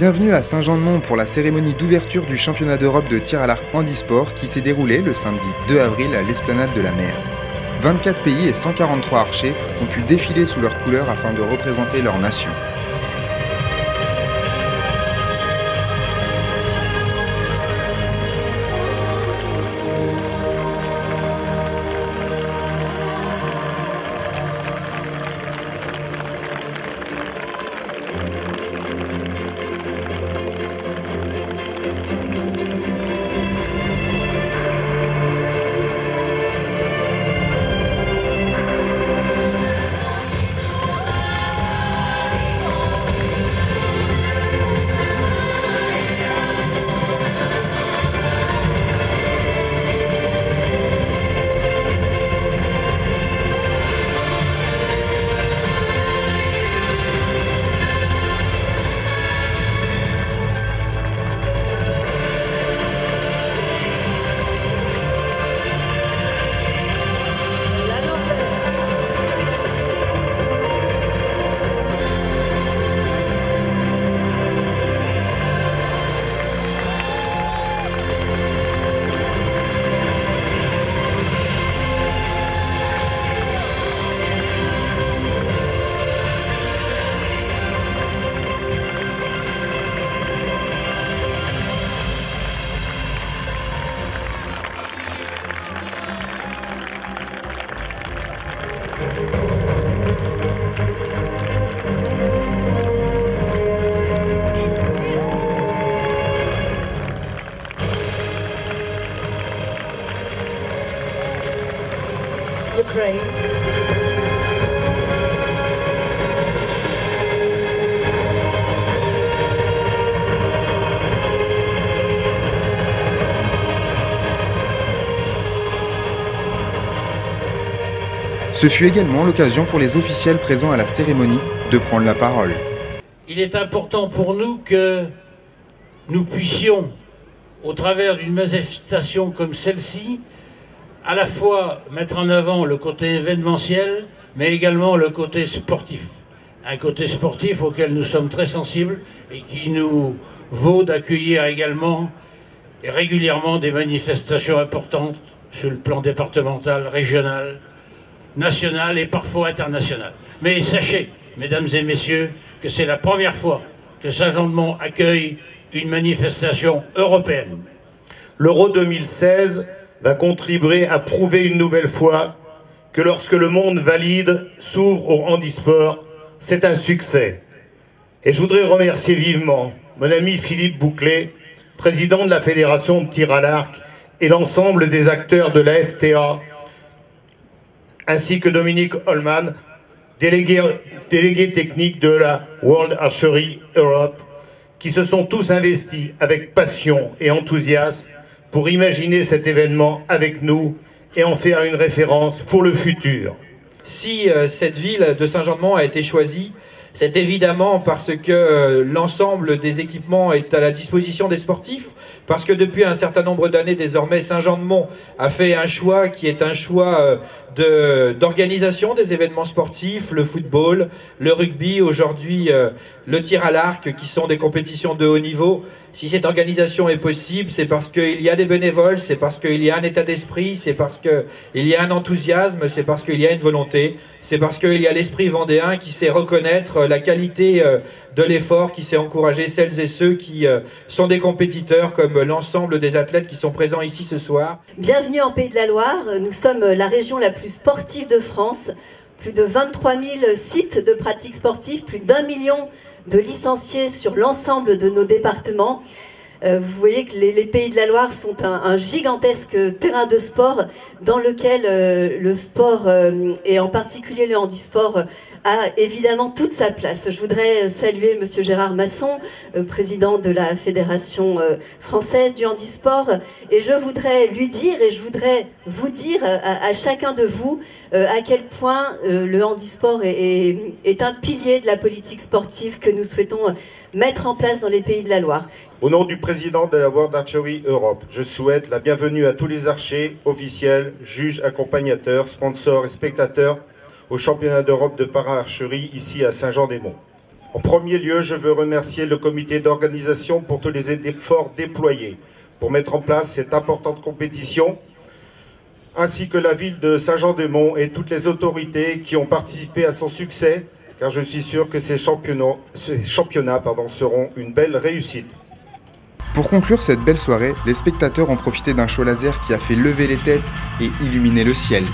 Bienvenue à Saint-Jean-de-Mont pour la cérémonie d'ouverture du championnat d'Europe de tir à l'arc handisport qui s'est déroulé le samedi 2 avril à l'Esplanade de la Mer. 24 pays et 143 archers ont pu défiler sous leurs couleurs afin de représenter leur nation. Ukraine. Ce fut également l'occasion pour les officiels présents à la cérémonie de prendre la parole. Il est important pour nous que nous puissions, au travers d'une manifestation comme celle-ci, à la fois mettre en avant le côté événementiel, mais également le côté sportif. Un côté sportif auquel nous sommes très sensibles et qui nous vaut d'accueillir également et régulièrement des manifestations importantes sur le plan départemental, régional, national et parfois international. Mais sachez, mesdames et messieurs, que c'est la première fois que Saint-Jean-de-Mont accueille une manifestation européenne. L'Euro 2016 va contribuer à prouver une nouvelle fois que lorsque le monde valide s'ouvre au handisport, c'est un succès. Et je voudrais remercier vivement mon ami Philippe Bouclet, président de la Fédération de tir à l'arc, et l'ensemble des acteurs de la FTA, ainsi que Dominique Holman, délégué technique de la World Archery Europe, qui se sont tous investis avec passion et enthousiasme pour imaginer cet événement avec nous et en faire une référence pour le futur. Si cette ville de Saint-Jean-de-Mont a été choisie, c'est évidemment parce que l'ensemble des équipements est à la disposition des sportifs, parce que depuis un certain nombre d'années désormais, Saint-Jean-de-Mont a fait un choix qui est un choix d'organisation des événements sportifs, le football, le rugby, aujourd'hui le tir à l'arc, qui sont des compétitions de haut niveau. Si cette organisation est possible, c'est parce qu'il y a des bénévoles, c'est parce qu'il y a un état d'esprit, c'est parce qu'il y a un enthousiasme, c'est parce qu'il y a une volonté, c'est parce qu'il y a l'esprit vendéen qui sait reconnaître la qualité de l'effort, qui sait encourager celles et ceux qui sont des compétiteurs, comme l'ensemble des athlètes qui sont présents ici ce soir. Bienvenue en Pays de la Loire, nous sommes la région la plus sportive de France, plus de 23 000 sites de pratiques sportives, plus d'1 million de licenciés sur l'ensemble de nos départements. Vous voyez que les Pays de la Loire sont un gigantesque terrain de sport dans lequel le sport, et en particulier le handisport, a évidemment toute sa place. Je voudrais saluer Monsieur Gérard Masson, président de la Fédération française du handisport, et je voudrais lui dire, et je voudrais vous dire à chacun de vous, à quel point le handisport est un pilier de la politique sportive que nous souhaitons mettre en place dans les Pays de la Loire. Au nom du président de la World Archery Europe, je souhaite la bienvenue à tous les archers, officiels, juges, accompagnateurs, sponsors et spectateurs au championnat d'Europe de para-archerie ici à Saint-Jean-des-Monts. En premier lieu, je veux remercier le comité d'organisation pour tous les efforts déployés pour mettre en place cette importante compétition, ainsi que la ville de Saint-Jean-de-Mont et toutes les autorités qui ont participé à son succès, car je suis sûr que ces championnats seront une belle réussite. Pour conclure cette belle soirée, les spectateurs ont profité d'un show laser qui a fait lever les têtes et illuminer le ciel.